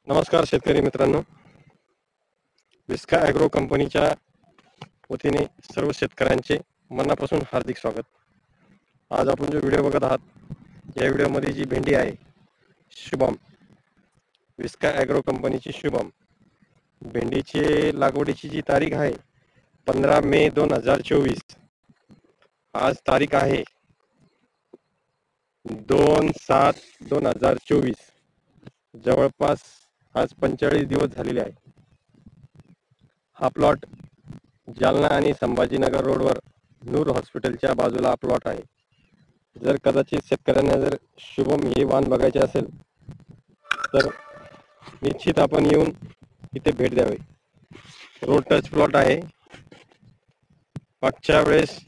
नमस्कार शेतकरी मित्रांनो, विस्का ॲग्रो कंपनीच्या वतीने सर्व शेतकऱ्यांचे मनापासून हार्दिक स्वागत। आज आपण जो व्हिडिओ बघत आहात, या व्हिडिओमध्ये जी भेंडी आहे शुभम, विस्का ॲग्रो कंपनीची शुभम भेंडीची लागवडीची जी तारीख आहे 15 मे 2024। आज तारीख आहे 2/7/2024। जवळपास आज 45 दिवस झालेले आहे। हा प्लॉट जालना आणि संभाजीनगर रोडवर नूर हॉस्पिटलच्या बाजूला हा प्लॉट आहे। जर कदाचित शेतकऱ्यांना जर शुभम हे वाण बघायचे असेल तर निश्चित आपण येऊन इथे भेट द्यावी। रोड टच प्लॉट आहे। मागच्या वेळेस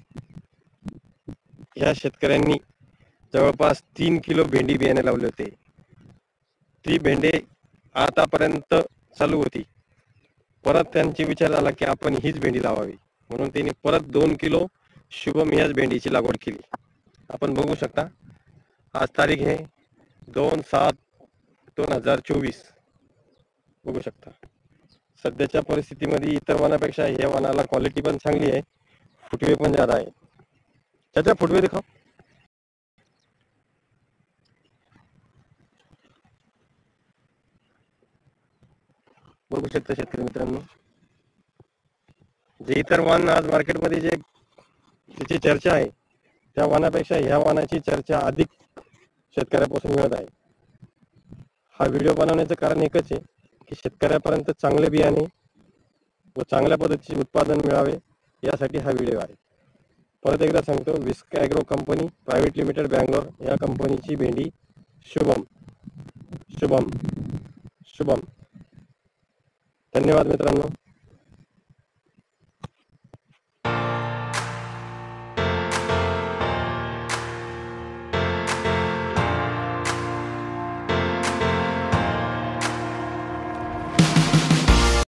या शेतकऱ्यांनी जवळपास 3 किलो भेंडी बियाणे लावले होते। ती भेंडी आतापर्यंत चालू होती। परत त्यांची विचार झाला की आपण हीच भेंडी लावावी, म्हणून त्यांनी परत 2 किलो शुभम याच भेंडीची लागवड केली। आपण बघू शकता, आज तारीख आहे 2/7/2024। बघू शकता, सध्याच्या परिस्थितीमध्ये इतर वाणापेक्षा या वाणाला क्वालिटी पण चांगली आहे, फुटवे पण ज्यादा आहे। त्याच्या फुटवे दिखाओ। बघू शकता शेतकरी मित्रांनो, जे इतर वाण आज मार्केटमध्ये जे त्याची चर्चा आहे त्या वाणापेक्षा ह्या वाणाची चर्चा अधिक शेतकऱ्यापासून मिळत आहे। हा व्हिडिओ बनवण्याचं कारण एकच आहे की शेतकऱ्यापर्यंत चांगले बियाणे व चांगल्या पद्धतीचे उत्पादन मिळावे, यासाठी हा व्हिडिओ आहे। परत एकदा सांगतो, विस्का agro company private limited Bangalore या कंपनीची भेंडी शुभम शुभम शुभम। धन्यवाद मित्रांनो।